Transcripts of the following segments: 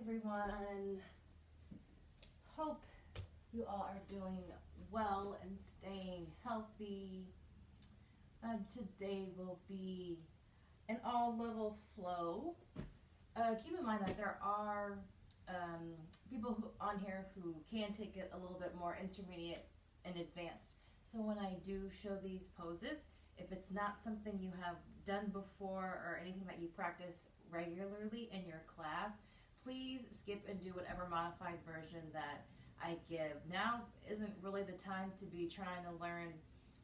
everyone. Hope you all are doing well and staying healthy. Today will be an all-level flow. Keep in mind that there are people on here who can take it a little bit more intermediate and advanced. So when I do show these poses, if it's not something you have done before or anything that you practice regularly in your class, please skip and do whatever modified version that I give. Now isn't really the time to be trying to learn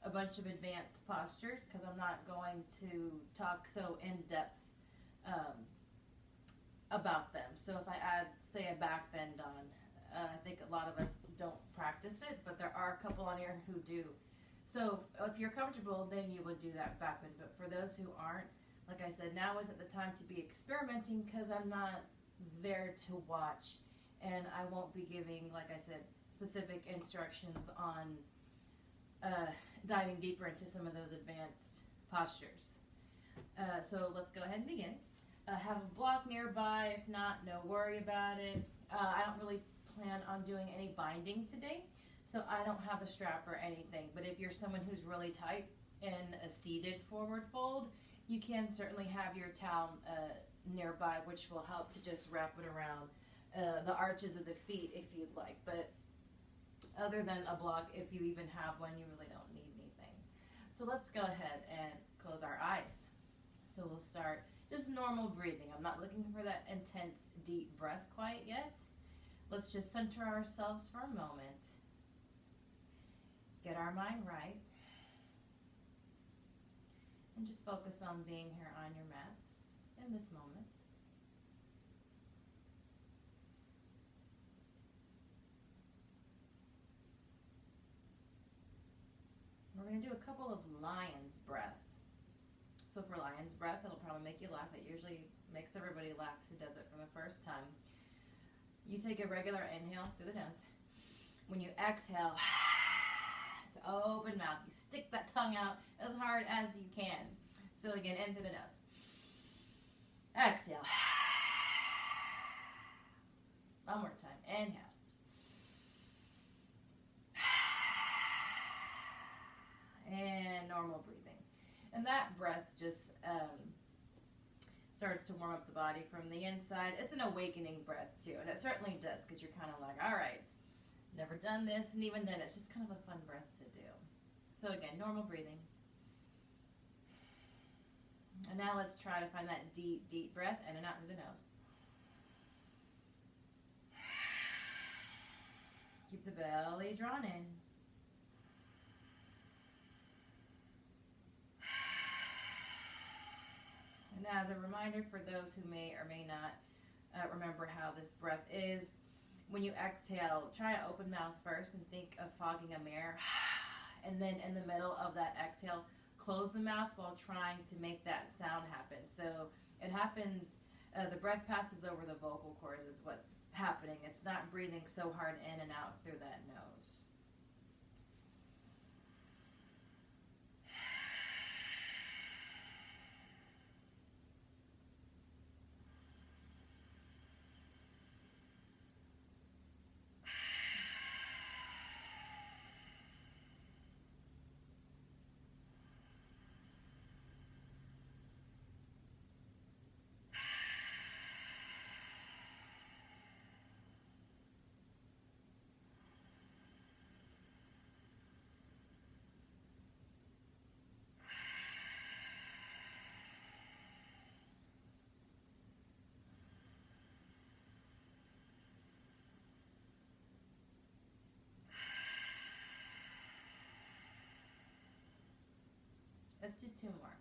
a bunch of advanced postures, because I'm not going to talk so in depth about them. So if I add, say, a back bend on, I think a lot of us don't practice it, but there are a couple on here who do. So if you're comfortable, then you would do that back bend. But for those who aren't, like I said, now isn't the time to be experimenting, because I'm not there to watch, and I won't be giving, like I said, specific instructions on diving deeper into some of those advanced postures. So let's go ahead and begin. Have a block nearby. If not, no worry about it. I don't really plan on doing any binding today, so I don't have a strap or anything. But if you're someone who's really tight in a seated forward fold, you can certainly have your towel nearby, which will help to just wrap it around the arches of the feet if you'd like. But other than a block, if you even have one, you really don't need anything. So let's go ahead and close our eyes. So we'll start just normal breathing. I'm not looking for that intense, deep breath quite yet. Let's just center ourselves for a moment. Get our mind right. And just focus on being here on your mats in this moment. We're going to do a couple of lion's breath. So for lion's breath, it'll probably make you laugh. It usually makes everybody laugh who does it for the first time. You take a regular inhale through the nose. When you exhale, it's open mouth. You stick that tongue out as hard as you can. So again, in through the nose. Exhale. One more time. Inhale. And normal breathing. And that breath just starts to warm up the body from the inside. It's an awakening breath too, and it certainly does, because you're kind of like, all right, never done this, and even then it's just kind of a fun breath to do. So again, normal breathing. And now let's try to find that deep, deep breath in and out through the nose. Keep the belly drawn in. And as a reminder for those who may or may not remember how this breath is, when you exhale, try an open mouth first and think of fogging a mirror. And then in the middle of that exhale, close the mouth while trying to make that sound happen. So it happens, the breath passes over the vocal cords is what's happening. It's not breathing so hard in and out through that nose. Let's do two more.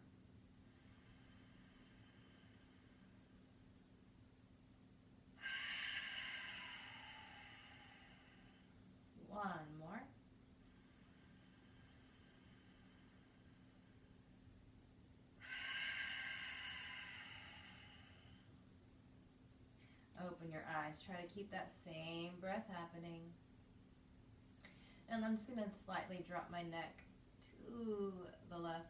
One more. Open your eyes. Try to keep that same breath happening. And I'm just going to slightly drop my neck to the left.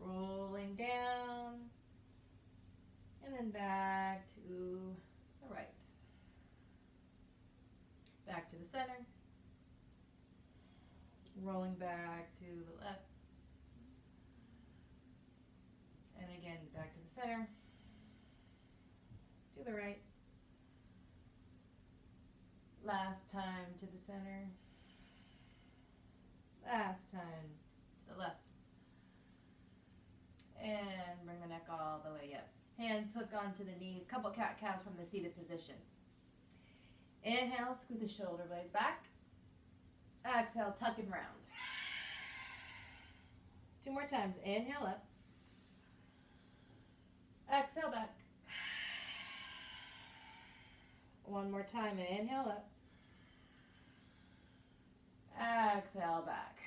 Rolling down. And then back to rolling back to the left, and again back to the center, to the right, last time to the center, last time to the left, and bring the neck all the way up. Hands hook onto the knees, couple cat-cows from the seated position. Inhale, squeeze the shoulder blades back. Exhale, tuck and round. 2 more times. Inhale up. Exhale back. 1 more time. Inhale up. Exhale back.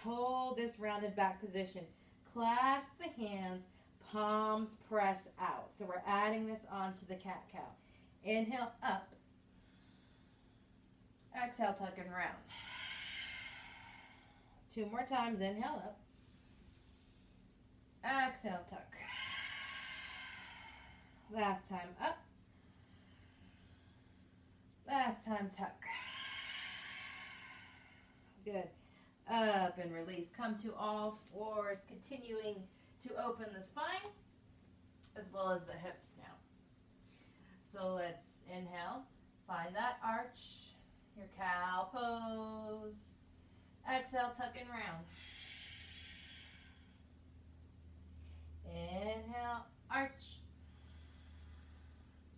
Hold this rounded back position. Clasp the hands, palms press out. So we're adding this onto the cat-cow. Inhale up. Exhale, tuck and round. 2 more times. Inhale up. Exhale, tuck. Last time up. Last time tuck. Good. Up and release. Come to all fours, continuing to open the spine as well as the hips now. So let's inhale. Find that arch. Your cow pose. Exhale, tuck and round. Inhale, arch.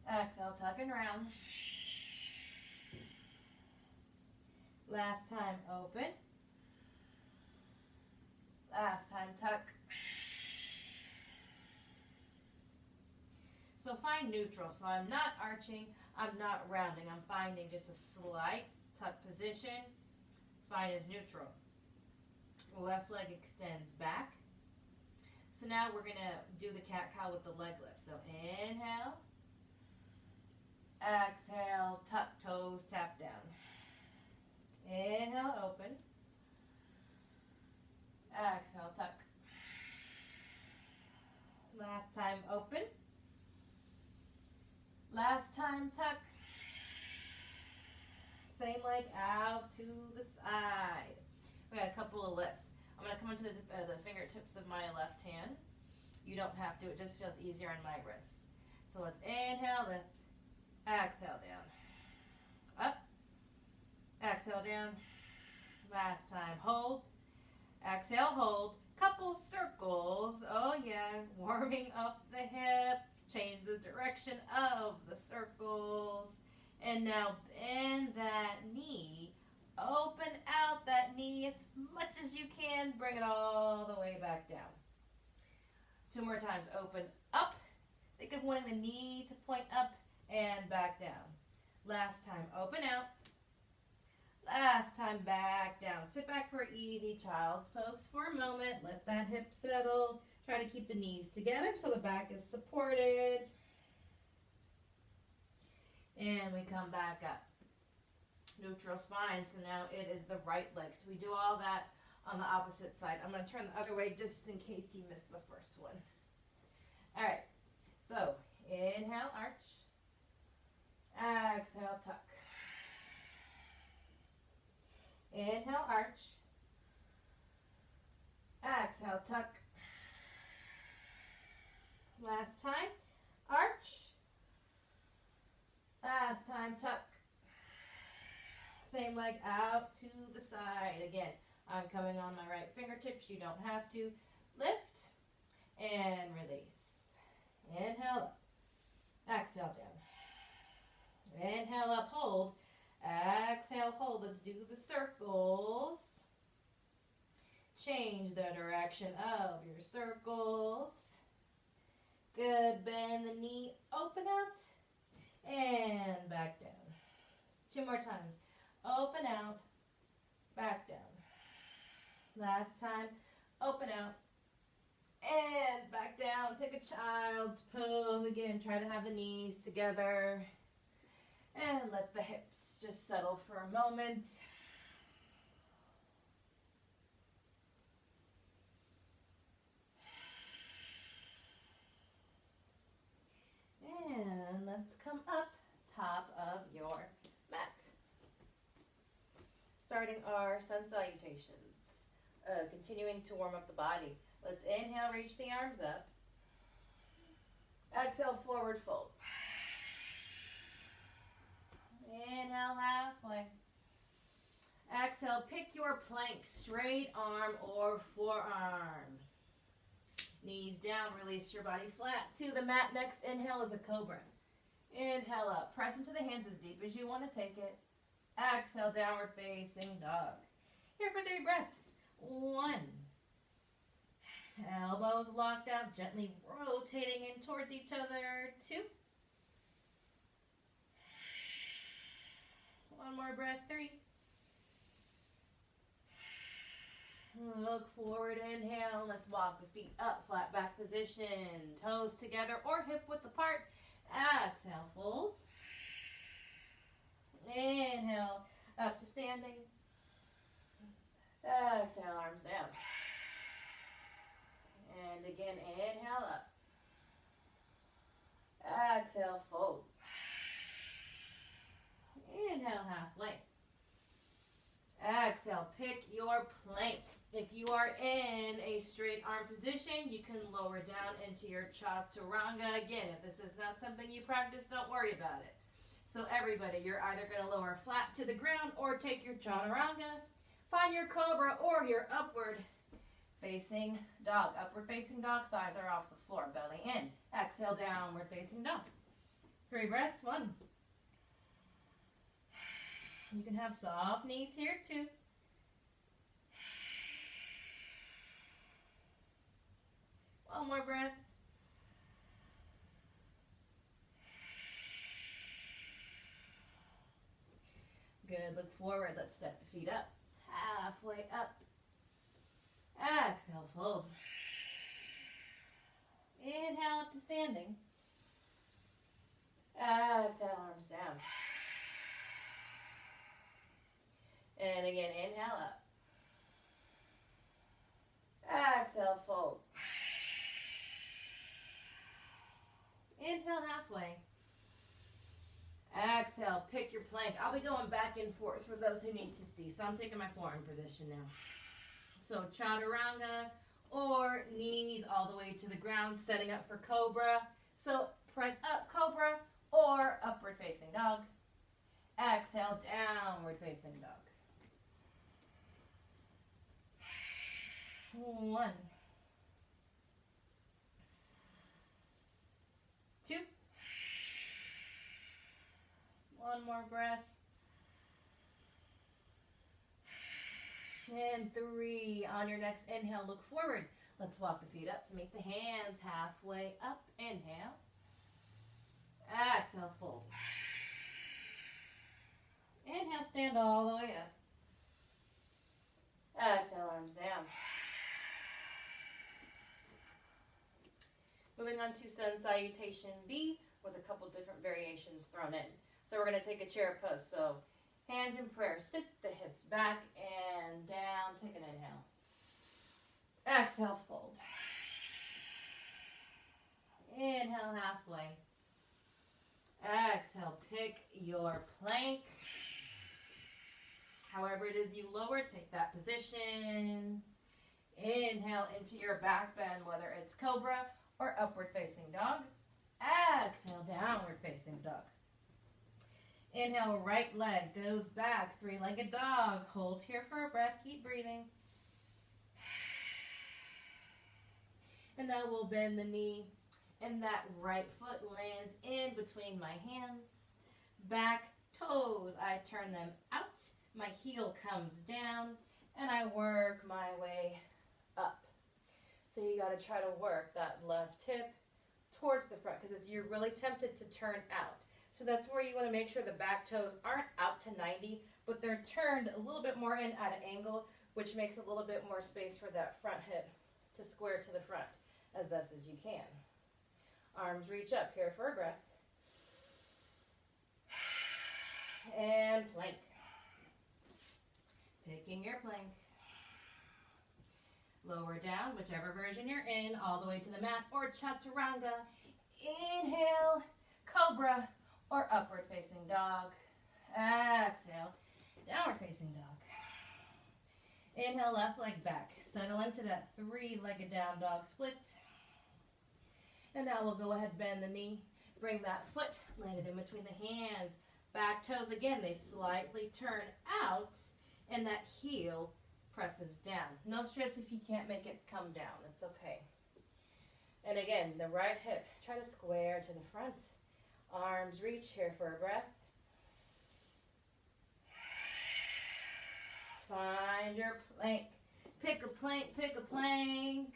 Exhale, tuck and round. Last time, open. Last time, tuck. So find neutral. So I'm not arching, I'm not rounding. I'm finding just a slight tuck position. Spine is neutral. Left leg extends back. So now we're going to do the cat-cow with the leg lift. So inhale. Exhale, tuck, toes, tap down. Inhale, open. Exhale, tuck. Last time, open. Last time, tuck. Same leg out to the side. We got a couple of lifts. I'm going to come into the fingertips of my left hand. You don't have to. It just feels easier on my wrists. So let's inhale, lift. Exhale, down. Up. Exhale, down. Last time, hold. Exhale, hold. Couple circles. Oh, yeah. Warming up the hip. Change the direction of the circles. And now bend that knee. Open out that knee as much as you can. Bring it all the way back down. 2 more times. Open up. Think of wanting the knee to point up and back down. Last time. Open out. Last time. Back down. Sit back for easy child's pose for a moment. Let that hip settle. Try to keep the knees together so the back is supported. And we come back up. Neutral spine. So now it is the right leg. So we do all that on the opposite side. I'm going to turn the other way just in case you missed the first one. All right. So inhale, arch. Exhale, tuck. Inhale, arch. Exhale, tuck. Last time, arch. Last time, tuck. Same leg out to the side. Again, I'm coming on my right fingertips. You don't have to. Lift and release. Inhale up. Exhale down. Inhale up, hold. Exhale, hold. Let's do the circles. Change the direction of your circles. Good. Bend the knee, open out, and back down. 2 more times. Open out, back down. Last time, open out, and back down. Take a child's pose. Again, try to have the knees together. And let the hips just settle for a moment. And let's come up top of your mat. starting our sun salutations. Continuing to warm up the body. Let's inhale, reach the arms up. Exhale, forward fold. Inhale, halfway. Exhale, pick your plank, straight arm or forearm. Knees down, release your body flat to the mat. Next inhale is a cobra. Inhale up, press into the hands as deep as you want to take it. Exhale, downward facing dog. Here for 3 breaths. 1. Elbows locked out, gently rotating in towards each other. 2. 1 more breath. 3. Look forward, inhale. Let's walk the feet up, flat back position. Toes together or hip width apart. Exhale, fold. Inhale, up to standing. Exhale, arms down. And again, inhale up. Exhale, fold. Inhale, halfway. Exhale, pick your plank. If you are in a straight arm position, you can lower down into your chaturanga. Again, if this is not something you practice, don't worry about it. So everybody, you're either going to lower flat to the ground or take your chaturanga. Find your cobra or your upward facing dog. Upward facing dog, thighs are off the floor, belly in. Exhale, downward facing dog. 3 breaths. 1. You can have soft knees here too. One more breath. Good, look forward. Let's step the feet up. Halfway up. Exhale, fold. Inhale up to standing. Exhale, arms down. And again, inhale up. Exhale, fold. Inhale, halfway. Exhale, pick your plank. I'll be going back and forth for those who need to see. So I'm taking my forearm position now. So chaturanga or knees all the way to the ground, setting up for cobra. So press up, cobra, or upward facing dog. Exhale, downward facing dog. 1. 2. 1 more breath. And 3. On your next inhale, look forward. Let's walk the feet up to meet the hands halfway up. Inhale. Exhale, fold. Inhale, stand all the way up. Exhale, arms down. Moving on to sun salutation B with a couple different variations thrown in. So we're going to take a chair pose. So hands in prayer. Sit the hips back and down. Take an inhale. Exhale, fold. Inhale, halfway. Exhale, pick your plank. However it is you lower, take that position. Inhale into your back bend, whether it's cobra or upward facing dog. Exhale, downward facing dog. Inhale, right leg goes back, 3-legged dog. Hold here for a breath, keep breathing. And now we'll bend the knee, and that right foot lands in between my hands. Back toes, I turn them out. My heel comes down, and I work my way up. So you got to try to work that left hip towards the front because you're really tempted to turn out. So that's where you want to make sure the back toes aren't out to 90, but they're turned a little bit more in at an angle, which makes a little bit more space for that front hip to square to the front as best as you can. Arms reach up here for a breath. And plank. Picking your plank. Lower down, whichever version you're in, all the way to the mat or chaturanga. Inhale, cobra or upward facing dog. Exhale, downward facing dog. Inhale, left leg back. Settle into that three-legged down dog split. And now we'll go ahead, bend the knee. Bring that foot, land it in between the hands. Back toes, again, they slightly turn out, and that heel presses down. No stress if you can't make it come down. It's okay. And again, the right hip, try to square to the front. Arms reach here for a breath. Find your plank. Pick a plank, pick a plank.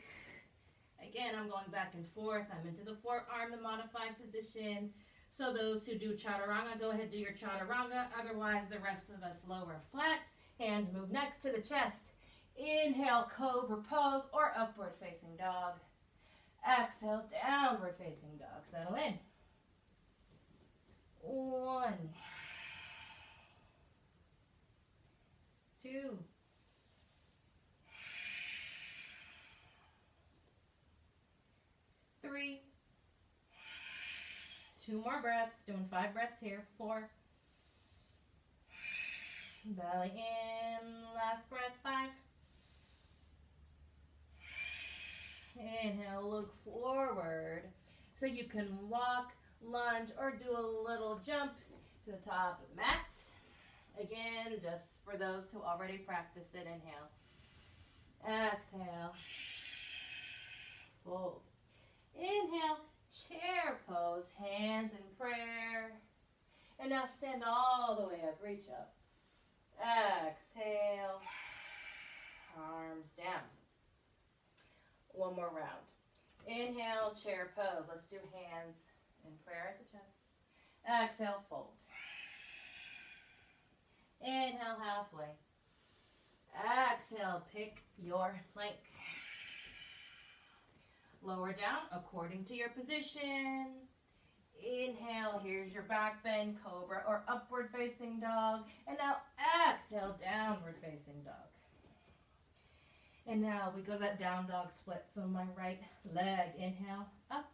Again, I'm going back and forth. I'm into the forearm, the modified position. So those who do chaturanga, go ahead, do your chaturanga. Otherwise, the rest of us lower flat. Hands move next to the chest. Inhale, cobra pose or upward facing dog. Exhale, downward facing dog. Settle in. 1, 2, 3, 2 more breaths, doing 5 breaths here, 4, belly in, last breath, 5, inhale, look forward, so you can walk, lunge, or do a little jump to the top of the mat. Again, just for those who already practice it, inhale, exhale, fold. Inhale, chair pose, hands in prayer. And now stand all the way up, reach up. Exhale, arms down. One more round. Inhale, chair pose. Let's do hands in prayer at the chest. Exhale, fold. Inhale, halfway. Exhale, pick your plank. Lower down according to your position. Inhale, here's your back bend, cobra or upward facing dog. And now exhale, downward facing dog. And now we go to that down dog split. So my right leg, inhale, up.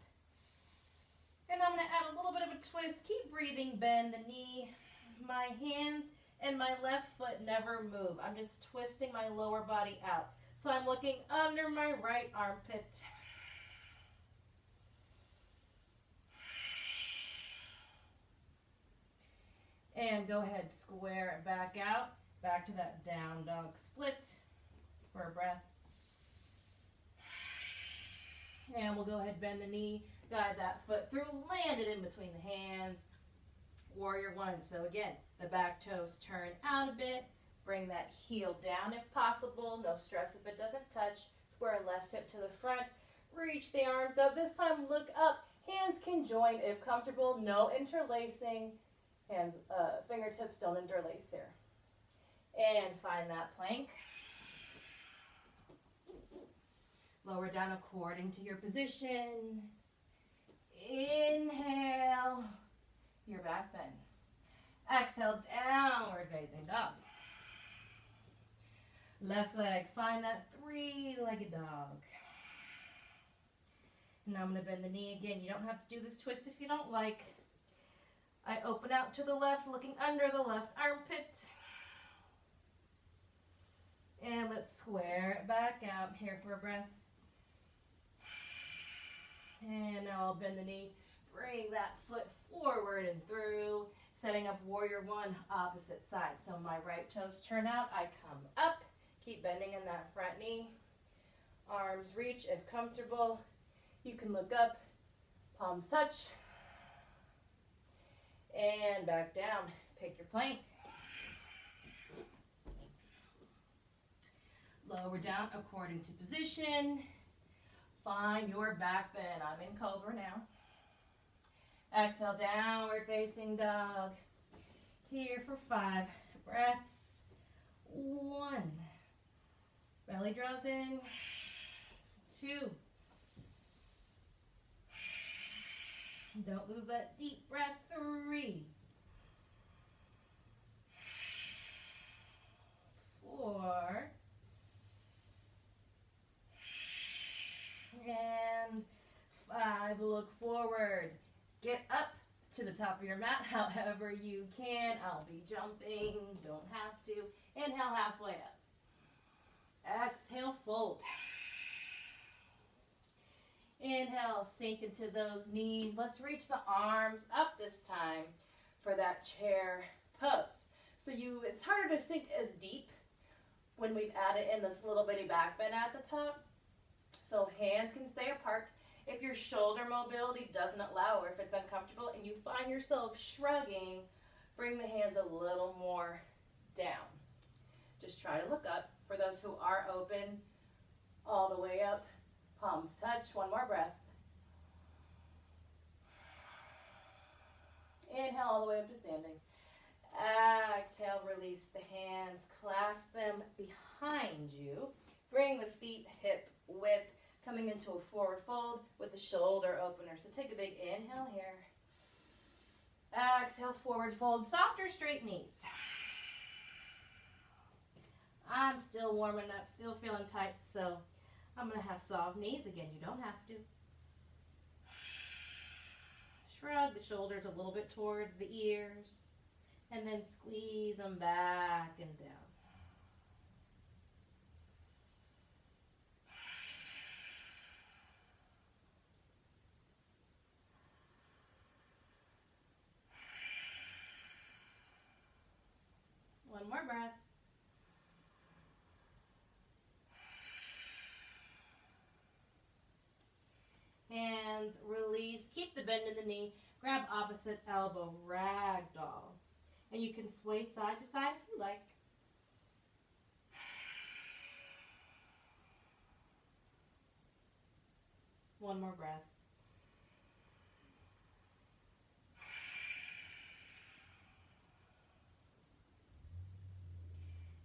And I'm going to add a little bit of a twist. Keep breathing, bend the knee. My hands and my left foot never move. I'm just twisting my lower body out. So I'm looking under my right armpit. And go ahead, square it back out. Back to that down dog split for a breath. And we'll go ahead, bend the knee, guide that foot through, land it in between the hands. Warrior 1. So again, the back toes turn out a bit. Bring that heel down if possible. No stress if it doesn't touch. Square left hip to the front. Reach the arms up. This time look up. Hands can join if comfortable. No interlacing. Hands, fingertips don't interlace here. And find that plank. Lower down according to your position. Inhale, your back bend. Exhale, downward facing dog. Left leg, find that three-legged dog. Now I'm going to bend the knee again. You don't have to do this twist if you don't like. I open out to the left, looking under the left armpit. And let's square it back out here for a breath. And now I'll bend the knee, bring that foot forward and through, setting up warrior 1, opposite side. So my right toes turn out, I come up, keep bending in that front knee. Arms reach if comfortable. You can look up, palms touch. And back down, pick your plank. Lower down according to position. Find your back bend. I'm in cobra now. Exhale, downward facing dog. Here for 5 breaths. 1. Belly draws in. 2. Don't lose that deep breath. 3. 4. And 5. Look forward. Get up to the top of your mat however you can. I'll be jumping. Don't have to. Inhale, halfway up. Exhale, fold. Inhale, sink into those knees. Let's reach the arms up this time for that chair pose. So it's harder to sink as deep when we've added in this little bitty back bend at the top. So hands can stay apart. If your shoulder mobility doesn't allow, or if it's uncomfortable and you find yourself shrugging, bring the hands a little more down. Just try to look up. For those who are open, all the way up, palms touch. One more breath. Inhale all the way up to standing. Exhale, release the hands, clasp them behind you. Bring the feet hip width, coming into a forward fold with the shoulder opener. So take a big inhale here. Exhale, forward fold, softer straight knees. I'm still warming up, still feeling tight, so I'm going to have soft knees. Again, you don't have to. Shrug the shoulders a little bit towards the ears, and then squeeze them back and down. One more breath. Hands release. Keep the bend in the knee. Grab opposite elbow, ragdoll. And you can sway side to side if you like. One more breath.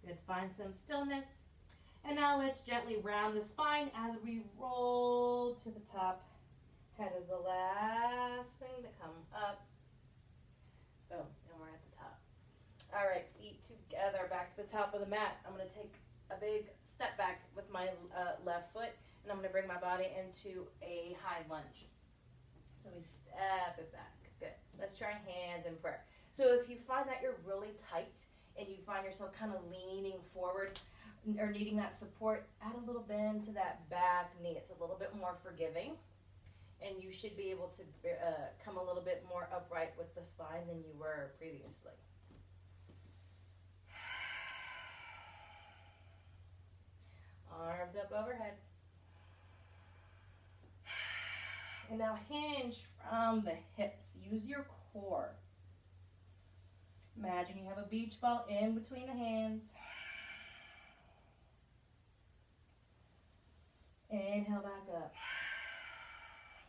Good. Find some stillness. And now let's gently round the spine as we roll to the top. Head is the last thing to come up. Boom, and we're at the top. All right, feet together, back to the top of the mat. I'm going to take a big step back with my left foot, and I'm going to bring my body into a high lunge. So we step it back. Good. Let's try hands in prayer. So if you find that you're really tight and you find yourself kind of leaning forward or needing that support, add a little bend to that back knee. It's a little bit more forgiving. And you should be able to come a little bit more upright with the spine than you were previously. Arms up overhead. And now hinge from the hips. Use your core. Imagine you have a beach ball in between the hands. Inhale back up.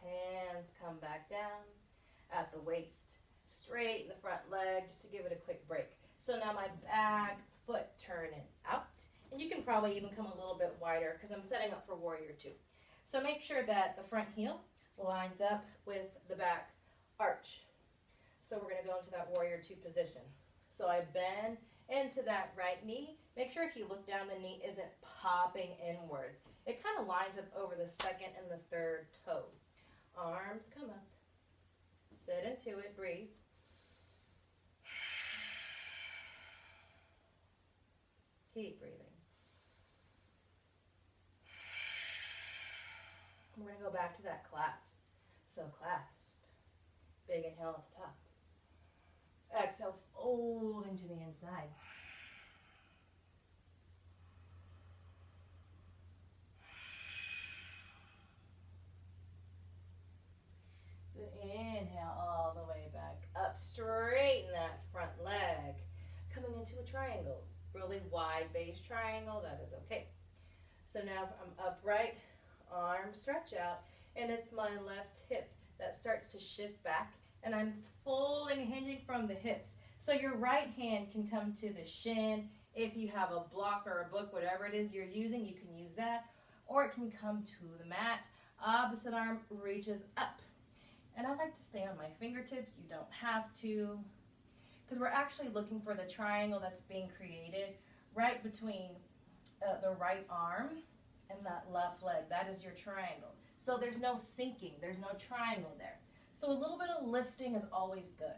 Hands come back down at the waist. Straighten the front leg just to give it a quick break. So now my back foot turning out. And you can probably even come a little bit wider because I'm setting up for Warrior Two. So make sure that the front heel lines up with the back arch. So we're going to go into that Warrior Two position. So I bend into that right knee. Make sure if you look down, the knee isn't popping inwards. It kind of lines up over the second and the third toe. Arms come up. Sit into it. Breathe. Keep breathing. We're going to go back to that clasp. So clasp. Big inhale at the top. Exhale, fold into the inside. Inhale all the way back up. Straighten that front leg. Coming into a triangle. Really wide base triangle. That is okay. So now I'm upright. Arms stretch out. And it's my left hip that starts to shift back. And I'm folding and hinging from the hips. So your right hand can come to the shin. If you have a block or a book, whatever it is you're using, you can use that. Or it can come to the mat. Opposite arm reaches up. And I like to stay on my fingertips. You don't have to. Because we're actually looking for the triangle that's being created right between the right arm and that left leg. That is your triangle. So there's no sinking. There's no triangle there. So a little bit of lifting is always good.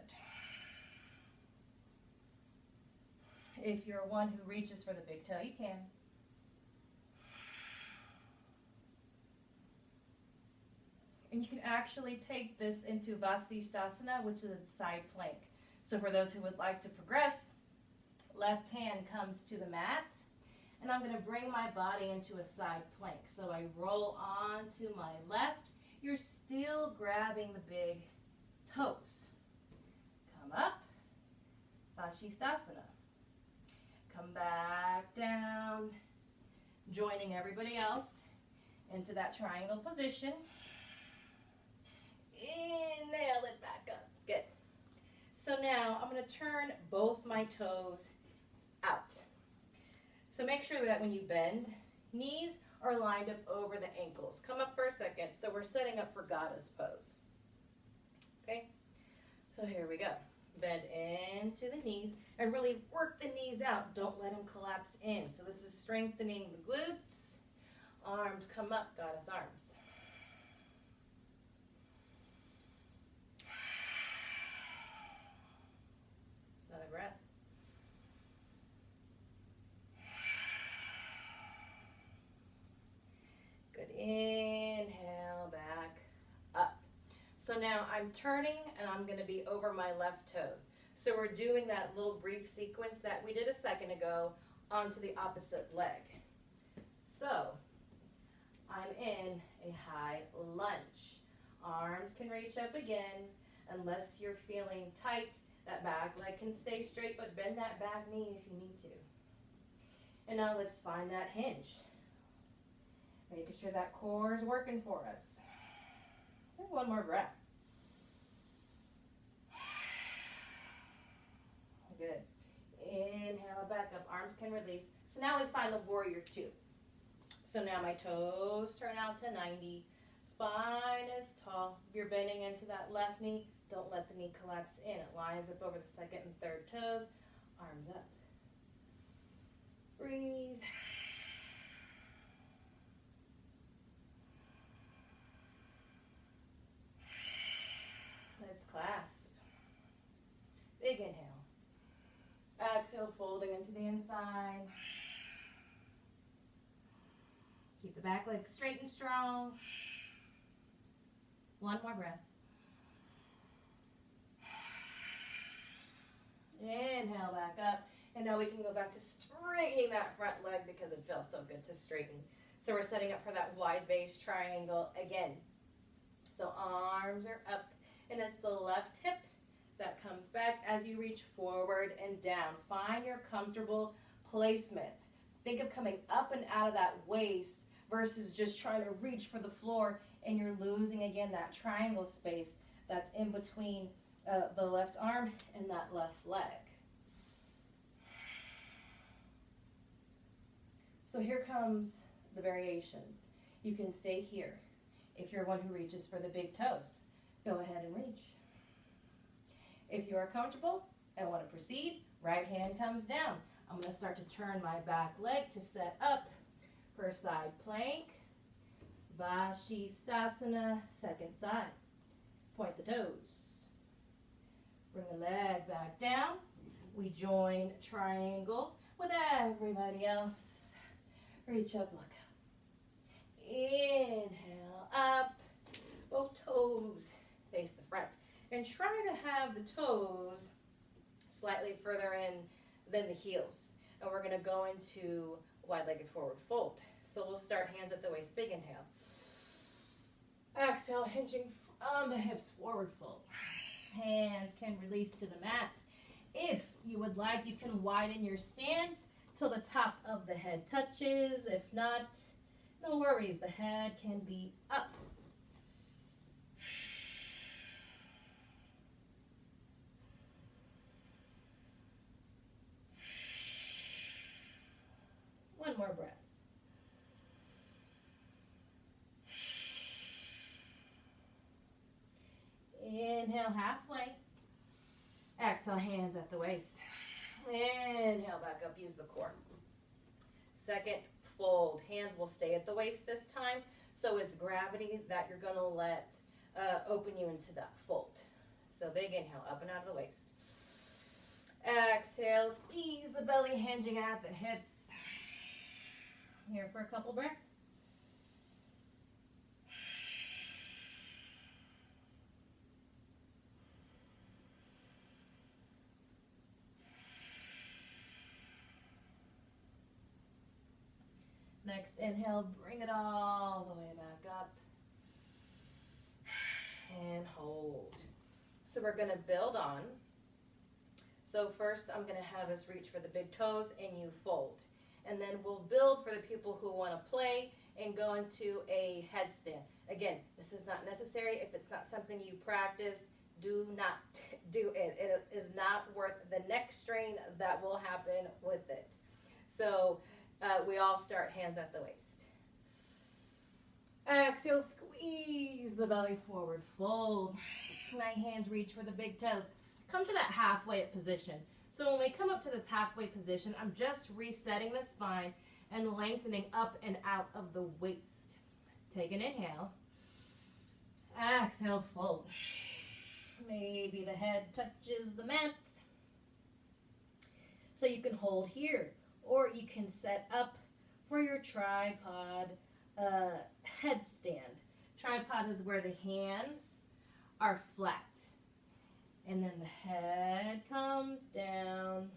If you're one who reaches for the big toe, you can. And you can actually take this into Vasisthasana, which is a side plank. So for those who would like to progress, left hand comes to the mat, and I'm going to bring my body into a side plank. So I roll on to my left. You're still grabbing the big toes. Come up, Vasisthasana. Come back down, joining everybody else into that triangle position. Inhale it back up. Good. So now I'm going to turn both my toes out. So make sure that when you bend, knees are lined up over the ankles. Come up for a second. So we're setting up for Goddess pose. Okay? So here we go. Bend into the knees and really work the knees out. Don't let them collapse in. So this is strengthening the glutes. Arms come up, Goddess arms. Another breath. Good. Inhale, back up. So now I'm turning and I'm going to be over my left toes. So we're doing that little brief sequence that we did a second ago onto the opposite leg. So I'm in a high lunge. Arms can reach up again unless you're feeling tight. That back leg can stay straight, but bend that back knee if you need to. And now let's find that hinge. Making sure that core is working for us. And one more breath. Good. Inhale, back up. Arms can release. So now we find the warrior two. So now my toes turn out to 90. Spine is tall. If you're bending into that left knee, don't let the knee collapse in. It lines up over the second and third toes. Arms up. Breathe. Let's clasp. Big inhale. Exhale, folding into the inside. Keep the back leg straight and strong. One more breath. Inhale, back up. And now we can go back to straightening that front leg because it feels so good to straighten. So we're setting up for that wide base triangle again. So arms are up, and it's the left hip that comes back as you reach forward and down. Find your comfortable placement. Think of coming up and out of that waist versus just trying to reach for the floor, and you're losing again that triangle space that's in between the left arm and that left leg. So here comes the variations. You can stay here. If you're one who reaches for the big toes, go ahead and reach. If you are comfortable and want to proceed, right hand comes down. I'm going to start to turn my back leg to set up for a side plank. Vasisthasana, second side. Point the toes. Bring the leg back down. We join triangle with everybody else. Reach up, look up. Inhale, up. Both toes face the front. And try to have the toes slightly further in than the heels. And we're going to go into wide-legged forward fold. So we'll start hands at the waist, big inhale. Exhale, hinging from the hips, forward fold. Hands can release to the mat. If you would like, you can widen your stance till the top of the head touches. If not, no worries, the head can be up. One more breath. Inhale halfway. Exhale, hands at the waist. Inhale back up, use the core. Second fold. Hands will stay at the waist this time, so it's gravity that you're going to let open you into that fold. So big inhale, up and out of the waist. Exhale, squeeze the belly, hinging at the hips. Here for a couple breaths. Next inhale, bring it all the way back up. And hold. So we're going to build on. So first I'm going to have us reach for the big toes and you fold. And then we'll build for the people who want to play and go into a headstand. Again, this is not necessary. If it's not something you practice, do not do it. It is not worth the neck strain that will happen with it. So we all start hands at the waist. Exhale, squeeze the belly forward, fold. My hands reach for the big toes. Come to that halfway position. So when we come up to this halfway position, I'm just resetting the spine and lengthening up and out of the waist. Take an inhale. Exhale, fold. Maybe the head touches the mat. So you can hold here, or you can set up for your tripod headstand. Tripod is where the hands are flat. And then the head comes down.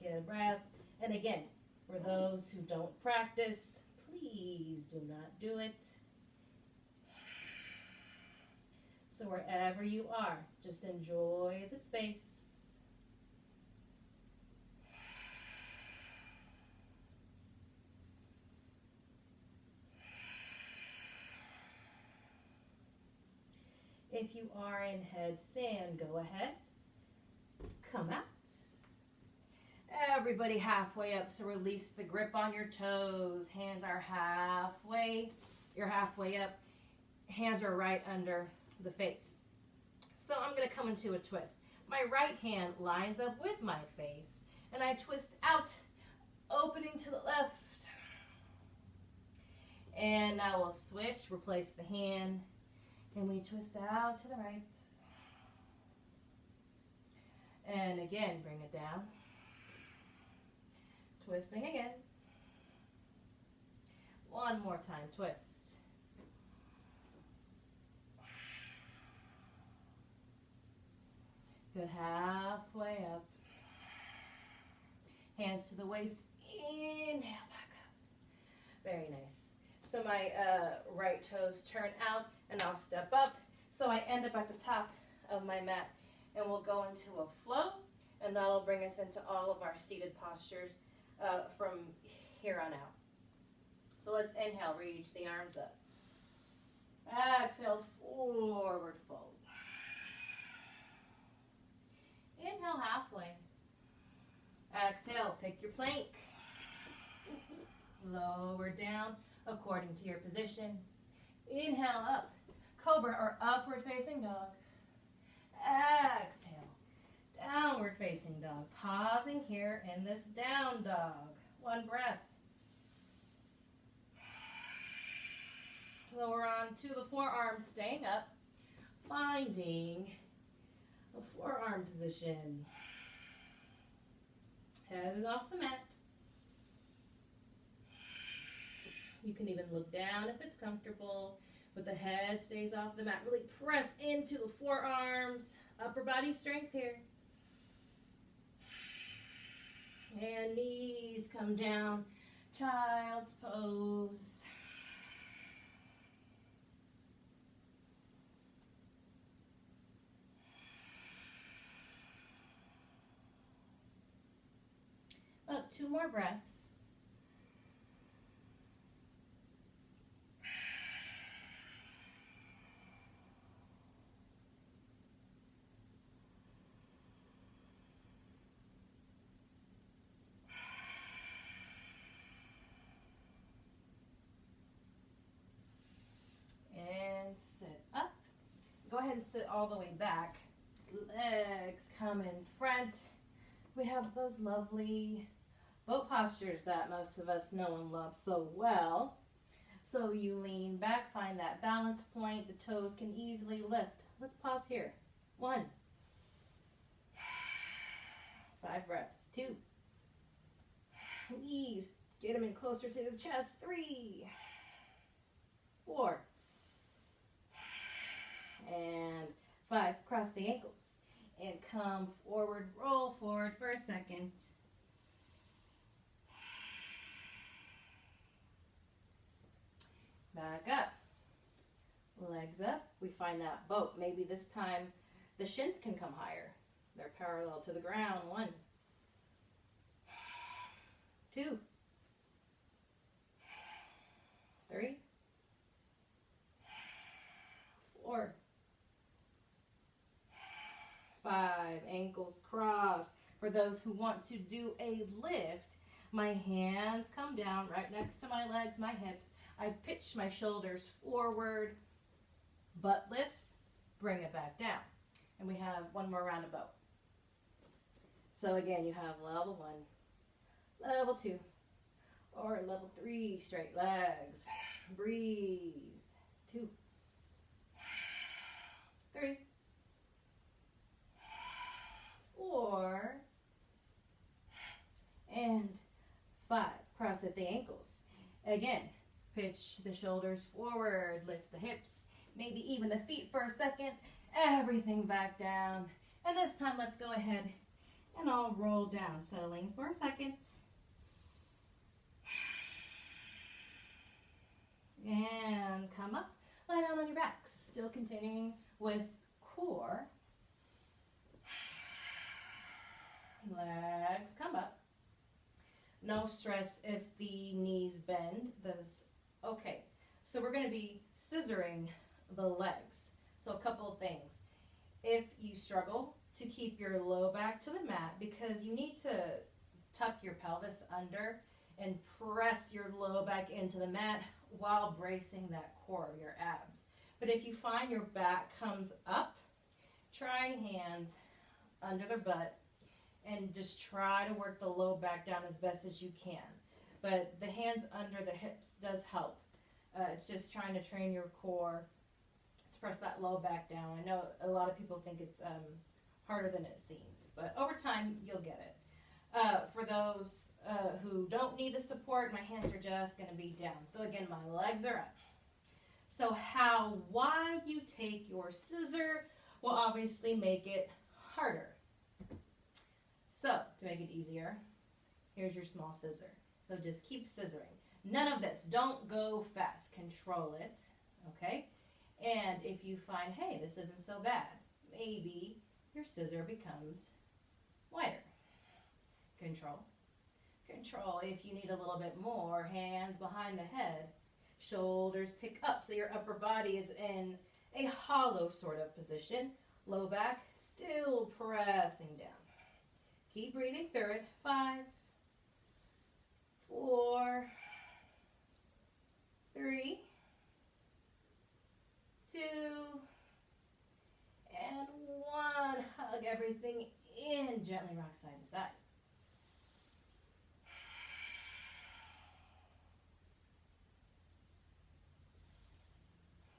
Get a breath. And again, for those who don't practice, please do not do it. So wherever you are, just enjoy the space. If you are in headstand, go ahead. Come out. Everybody halfway up, so release the grip on your toes. Hands are halfway. You're halfway up. Hands are right under the face. So I'm going to come into a twist. My right hand lines up with my face, and I twist out, opening to the left. And now we'll switch, replace the hand, and we twist out to the right. And again, bring it down. Twisting again. One more time, twist. Good, halfway up. Hands to the waist. Inhale back up. Very nice. So my right toes turn out and I'll step up. So I end up at the top of my mat and we'll go into a flow, and that'll bring us into all of our seated postures from here on out. So let's inhale, reach the arms up. Exhale, forward fold. Inhale, halfway. Exhale, pick your plank. Lower down according to your position. Inhale, up. Cobra or upward facing dog. Exhale, downward facing dog. Pausing here in this down dog. One breath. Lower on to the forearms, staying up. Finding a forearm position. Head is off the mat. You can even look down if it's comfortable, but the head stays off the mat. Really press into the forearms. Upper body strength here. And knees come down. Child's pose. Up, 2 more breaths. And sit up. Go ahead and sit all the way back. Legs come in front. We have those lovely boat postures that most of us know and love so well. So you lean back, find that balance point. The toes can easily lift. Let's pause here. 1. 5 breaths. 2. Knees, get them in closer to the chest. 3. 4. And 5. Cross the ankles and come forward. Roll forward for a second. Back up. Legs up. We find that boat. Maybe this time the shins can come higher. They're parallel to the ground. 1, 2, 3, 4, 5. Ankles cross. For those who want to do a lift, my hands come down right next to my legs, my hips. I pitch my shoulders forward. Butt lifts, bring it back down. And we have one more round of boat. So again, you have level 1, level 2, or level 3, straight legs. Breathe. 2, 3, 4, and 5. Cross at the ankles. Again, pitch the shoulders forward, lift the hips, maybe even the feet for a second. Everything back down. And this time, let's go ahead and I'll roll down, settling for a second. And come up. Lie down on your backs. Still continuing with core. Legs come up. No stress if the knees bend. That's okay. So we're going to be scissoring the legs. So a couple of things. If you struggle to keep your low back to the mat, because you need to tuck your pelvis under and press your low back into the mat while bracing that core of your abs. But if you find your back comes up, try hands under the butt and just try to work the low back down as best as you can. But the hands under the hips does help. It's just trying to train your core to press that low back down. I know a lot of people think it's harder than it seems, but over time you'll get it. For those who don't need the support, my hands are just going to be down. So again, my legs are up. So why you take your scissor will obviously make it harder. So to make it easier, here's your small scissor. So just keep scissoring. None of this. Don't go fast. Control it. Okay? And if you find, hey, this isn't so bad, maybe your scissor becomes wider. Control. Control. If you need a little bit more, hands behind the head, shoulders pick up so your upper body is in a hollow sort of position. Low back still pressing down. Keep breathing through it. 5, 4, 3, 2, and 1. Hug everything in. Gently rock side to side.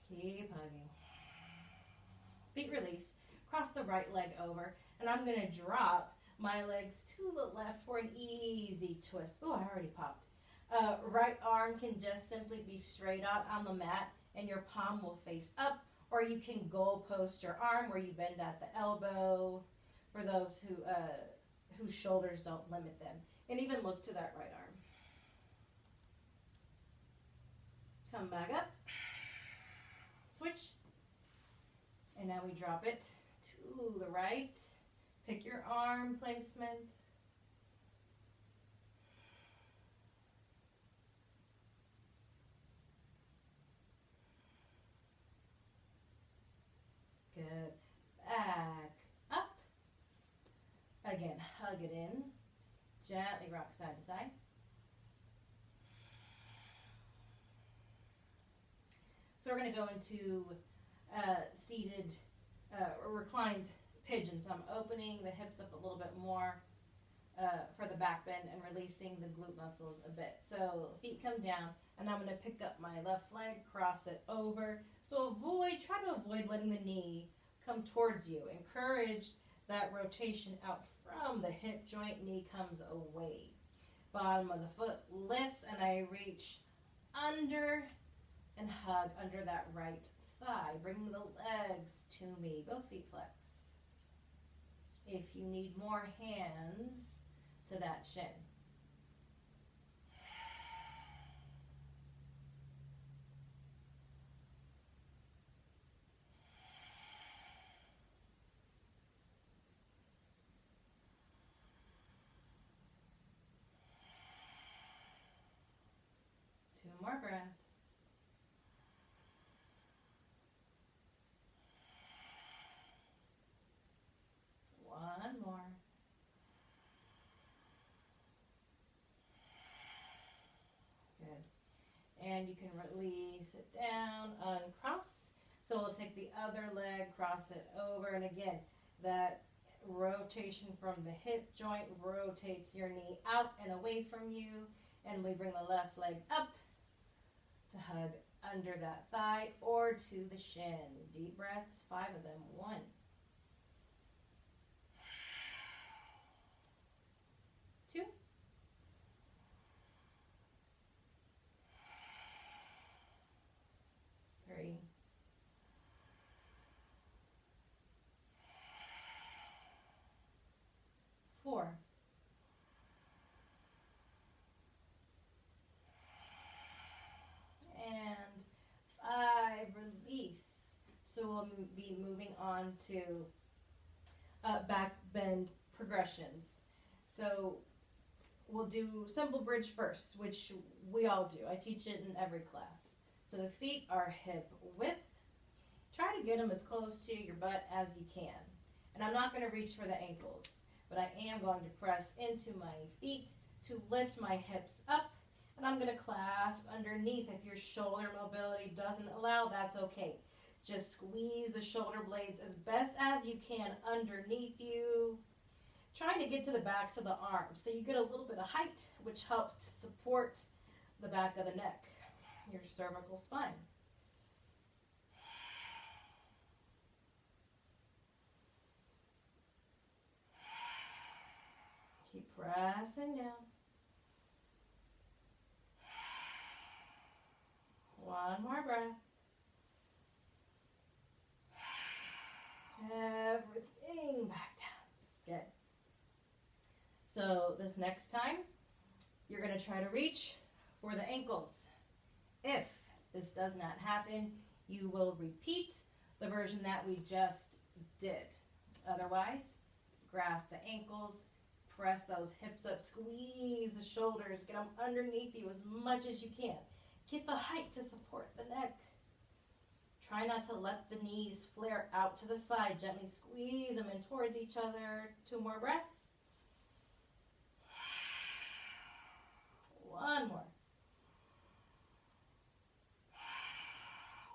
Keep hugging. Feet release. Cross the right leg over. And I'm going to drop my legs to the left for an easy twist. Oh, I already popped. Right arm can just simply be straight out on the mat and your palm will face up. Or you can goal post your arm where you bend at the elbow for those whose shoulders don't limit them. And even look to that right arm. Come back up. Switch. And now we drop it to the right. Pick your arm placement. Good. Back up. Again, hug it in. Gently rock side to side. So we're going to go into seated, reclined pigeon. So I'm opening the hips up a little bit more for the back bend and releasing the glute muscles a bit. So feet come down and I'm going to pick up my left leg, cross it over. So try to avoid letting the knee come towards you. Encourage that rotation out from the hip joint, knee comes away. Bottom of the foot lifts and I reach under and hug under that right thigh. Bring the legs to me, both feet flex. If you need more, hands to that shin. more breaths. One more. Good. And you can release it down, uncross. So we'll take the other leg, cross it over, and again, that rotation from the hip joint rotates your knee out and away from you, and we bring the left leg up to hug under that thigh or to the shin. Deep breaths, 5 of them. 1, 2, 3, 4, and 5. Release. So we'll be moving on to back bend progressions. So we'll do simple bridge first, which we all do. I teach it in every class. So the feet are hip width. Try to get them as close to your butt as you can. And I'm not going to reach for the ankles, but I am going to press into my feet to lift my hips up. And I'm going to clasp underneath. If your shoulder mobility doesn't allow, that's okay. Just squeeze the shoulder blades as best as you can underneath you. Trying to get to the backs of the arms. So you get a little bit of height, which helps to support the back of the neck, your cervical spine. Keep pressing down. 1 more breath. Everything back down. Good. So this next time, you're going to try to reach for the ankles. If this does not happen, you will repeat the version that we just did. Otherwise, grasp the ankles, press those hips up, squeeze the shoulders, get them underneath you as much as you can. Get the height to support the neck. Try not to let the knees flare out to the side. Gently squeeze them in towards each other. 2 more breaths. 1 more.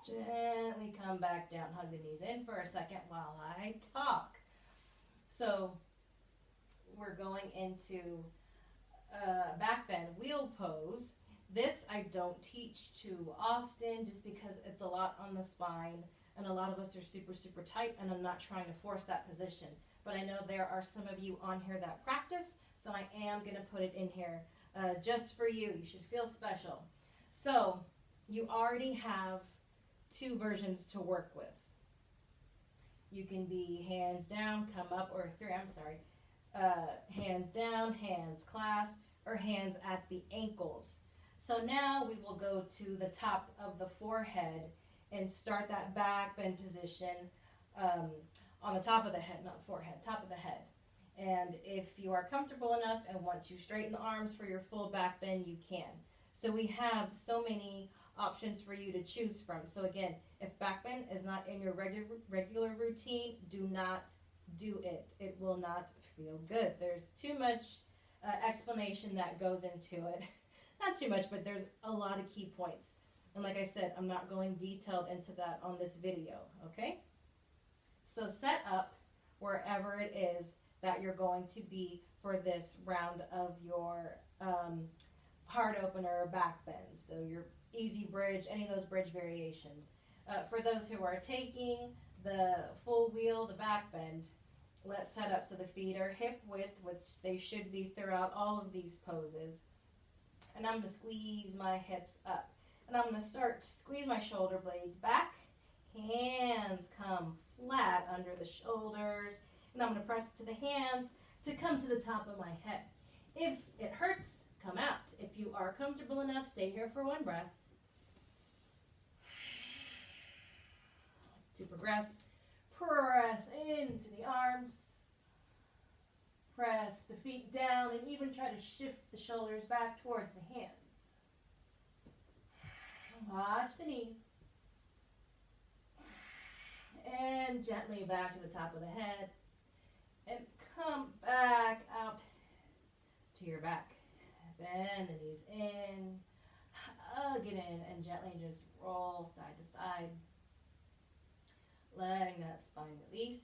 Gently come back down. Hug the knees in for a second while I talk. So we're going into back bend wheel pose. This I don't teach too often just because it's a lot on the spine and a lot of us are super, super tight, and I'm not trying to force that position. But I know there are some of you on here that practice, so I am going to put it in here just for you. You should feel special. So you already have 2 versions to work with. You can be hands down, come up, or 3, hands down, hands clasped, or hands at the ankles. So now we will go to the top of the forehead and start that back bend position on the top of the head, not forehead, top of the head. And if you are comfortable enough and want to straighten the arms for your full back bend, you can. So we have so many options for you to choose from. So again, if back bend is not in your regular routine, do not do it. It will not feel good. There's too much explanation that goes into it. Not too much, but there's a lot of key points. And like I said, I'm not going detailed into that on this video, okay? So set up wherever it is that you're going to be for this round of your heart opener or back bend. So your easy bridge, any of those bridge variations. For those who are taking the full wheel, the back bend, let's set up so the feet are hip width, which they should be throughout all of these poses. And I'm going to squeeze my hips up. And I'm going to start to squeeze my shoulder blades back. Hands come flat under the shoulders. And I'm going to press to the hands to come to the top of my head. If it hurts, come out. If you are comfortable enough, stay here for 1 breath. To progress, press into the arms. Press the feet down and even try to shift the shoulders back towards the hands. Watch the knees. And gently back to the top of the head. And come back out to your back. Bend the knees in. Hug it in and gently just roll side to side. Letting that spine release.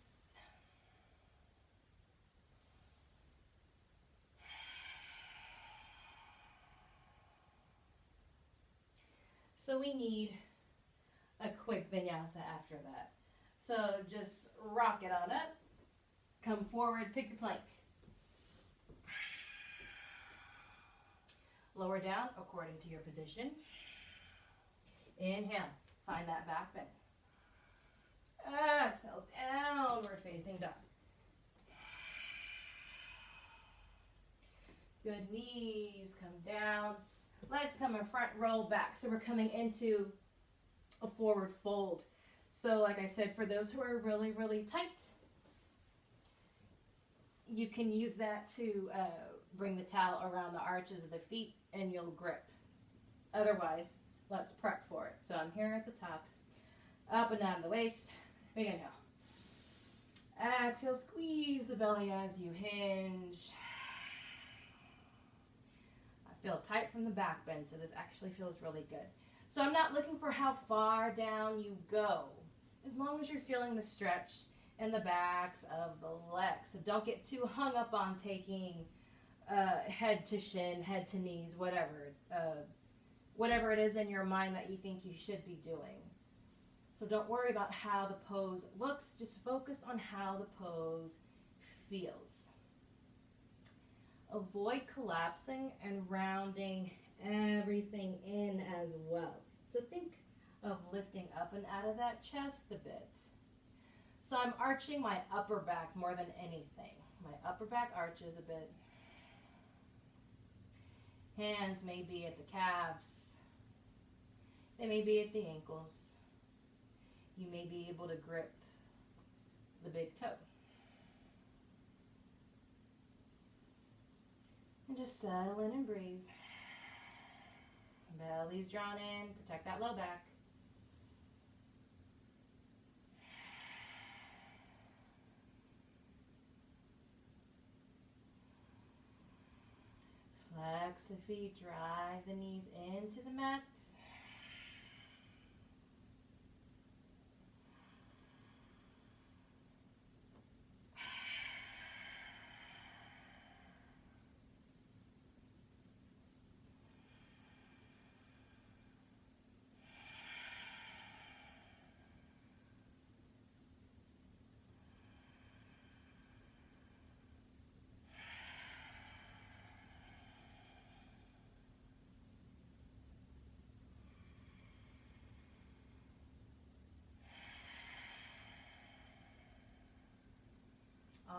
So we need a quick vinyasa after that. So just rock it on up. Come forward, pick your plank. Lower down according to your position. Inhale, find that back bend. Exhale, downward facing dog. Good, knees come down. Legs come in front, roll back. So we're coming into a forward fold. So like I said, for those who are really, really tight, you can use that to bring the towel around the arches of the feet and you'll grip. Otherwise, let's prep for it. So I'm here at the top, up and down the waist, big inhale. Exhale, squeeze the belly as you hinge. I feel tight from the back bend, so this actually feels really good. So I'm not looking for how far down you go, as long as you're feeling the stretch in the backs of the legs. So don't get too hung up on taking head to shin, head to knees, whatever it is in your mind that you think you should be doing. So don't worry about how the pose looks, just focus on how the pose feels. Avoid collapsing and rounding everything in as well. So think of lifting up and out of that chest a bit. So I'm arching my upper back more than anything. My upper back arches a bit. Hands may be at the calves. They may be at the ankles. You may be able to grip the big toe. And just settle in and breathe. Belly's drawn in. Protect that low back. Flex the feet. Drive the knees into the mat.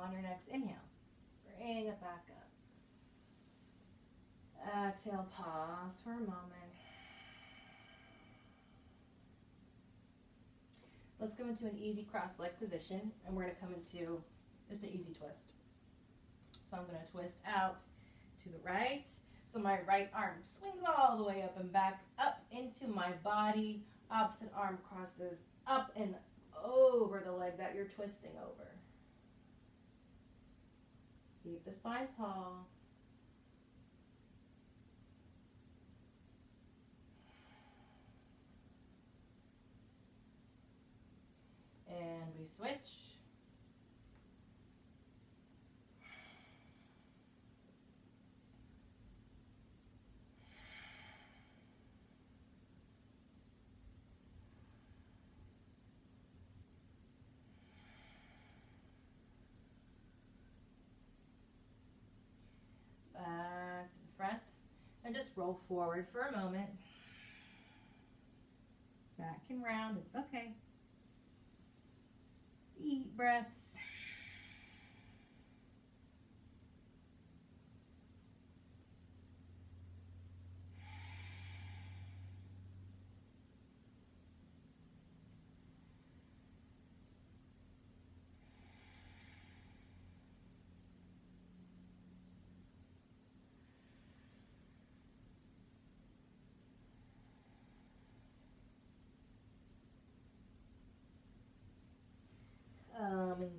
On your next inhale, bring it back up. Exhale, pause for a moment. Let's go into an easy cross-leg position, and we're going to come into just an easy twist. So I'm going to twist out to the right. So my right arm swings all the way up and back, up into my body. Opposite arm crosses up and over the leg that you're twisting over. Keep the spine tall. And we switch. Back to the front. And just roll forward for a moment. Back and round, it's okay. Deep breaths.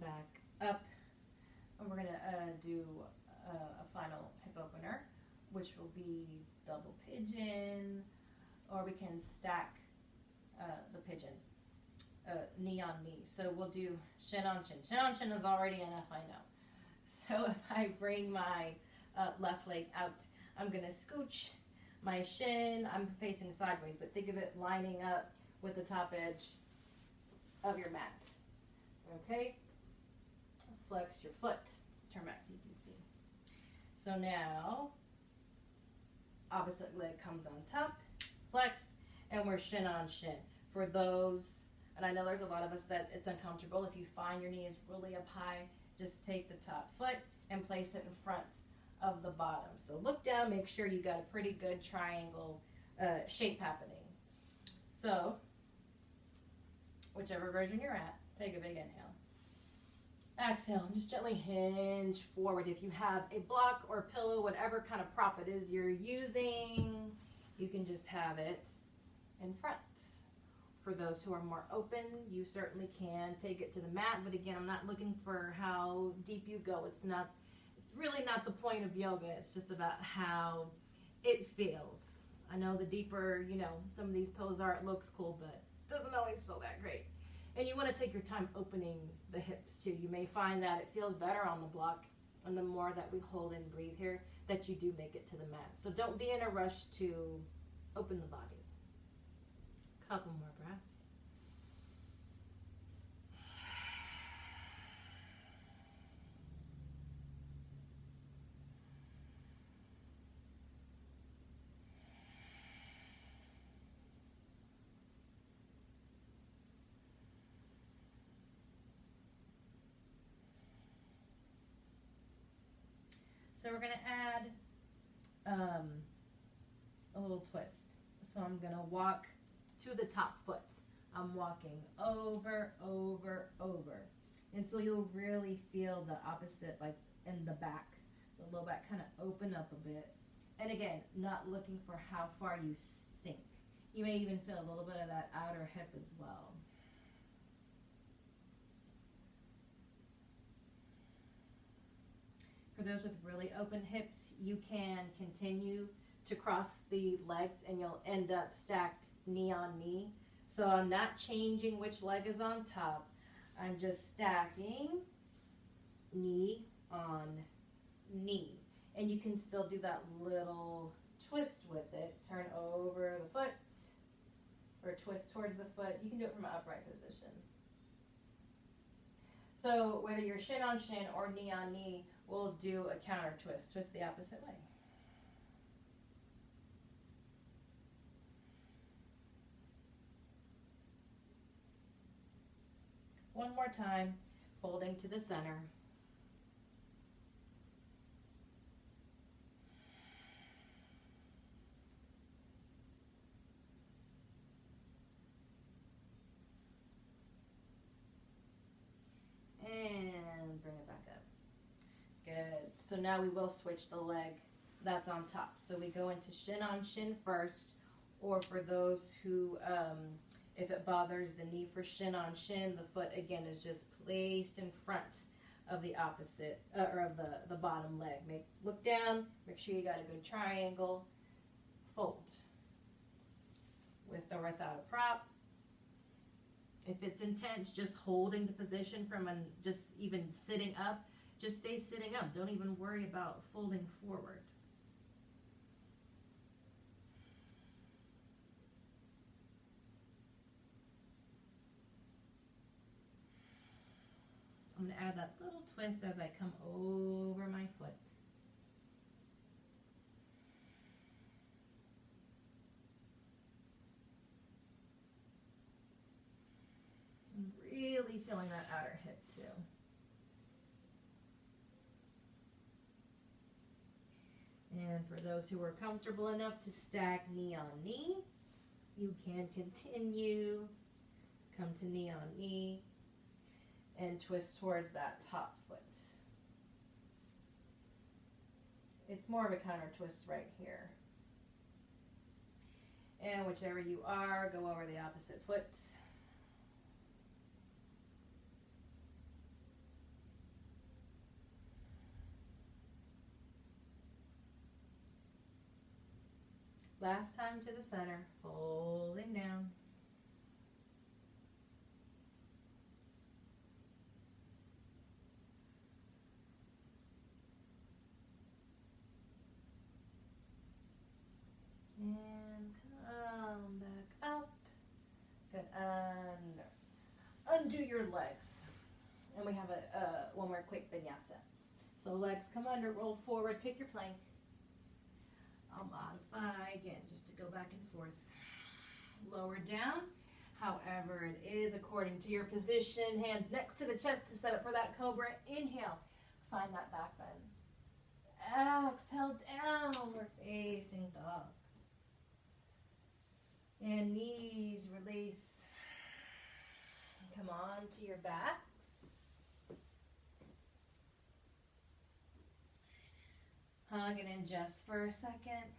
back up. And we're gonna do a final hip opener, which will be double pigeon, or we can stack the pigeon, knee on knee. So we'll do shin on shin. Shin on shin is already enough, I know. So if I bring my left leg out, I'm gonna scooch my shin. I'm facing sideways, but think of it lining up with the top edge of your mat. Okay? Flex your foot. Turn back so you can see. So now, opposite leg comes on top, flex, and we're shin on shin. For those, and I know there's a lot of us that it's uncomfortable, if you find your knee is really up high, just take the top foot and place it in front of the bottom. So look down, make sure you got a pretty good triangle shape happening. So, whichever version you're at, take a big inhale. Exhale, and just gently hinge forward. If you have a block or pillow, whatever kind of prop it is you're using, you can just have it in front. For those who are more open, you certainly can take it to the mat, but again, I'm not looking for how deep you go. It's really not the point of yoga. It's just about how it feels. I know the deeper, some of these poses are, it looks cool, but it doesn't always feel that great. And you want to take your time opening the hips too. You may find that it feels better on the block, and the more that we hold and breathe here, that you do make it to the mat. So don't be in a rush to open the body. Couple more breaths. So we're going to add a little twist. So I'm going to walk to the top foot. I'm walking over, over, over. And so you'll really feel the opposite, like in the back, the low back kind of open up a bit. And again, not looking for how far you sink. You may even feel a little bit of that outer hip as well. For those with really open hips, you can continue to cross the legs and you'll end up stacked knee on knee. So I'm not changing which leg is on top. I'm just stacking knee on knee. And you can still do that little twist with it. Turn over the foot or twist towards the foot. You can do it from an upright position. So whether you're shin on shin or knee on knee, we'll do a counter twist. Twist the opposite way. One more time, folding to the center. And bring it back up. Good. So now we will switch the leg that's on top. So we go into shin on shin first, or for those who, if it bothers the knee for shin on shin, the foot again is just placed in front of the opposite, or of the bottom leg. Look down, make sure you got a good triangle, fold. With or without a prop. If it's intense, just holding the position from just even sitting up, just stay sitting up. Don't even worry about folding forward. I'm going to add that little twist as I come over my foot. I'm really feeling that outer hip too. And for those who are comfortable enough to stack knee on knee, you can continue, come to knee on knee, and twist towards that top foot. It's more of a counter twist right here. And whichever you are, go over the opposite foot. Last time to the center, folding down. And come back up. Good. Undo your legs. And we have one more quick vinyasa. So legs come under, roll forward, pick your plank. I'll modify again just to go back and forth. Lower down. However it is according to your position. Hands next to the chest to set up for that cobra. Inhale. Find that back bend. Exhale down. We're facing dog. And knees release. Come on to your backs. Hug and in just for a second.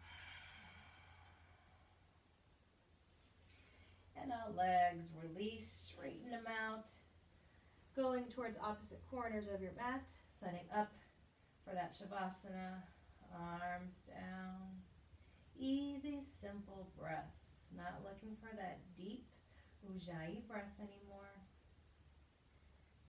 And now legs release, straighten them out. Going towards opposite corners of your mat. Setting up for that Shavasana. Arms down. Easy, simple breath. Not looking for that deep Ujjayi breath anymore.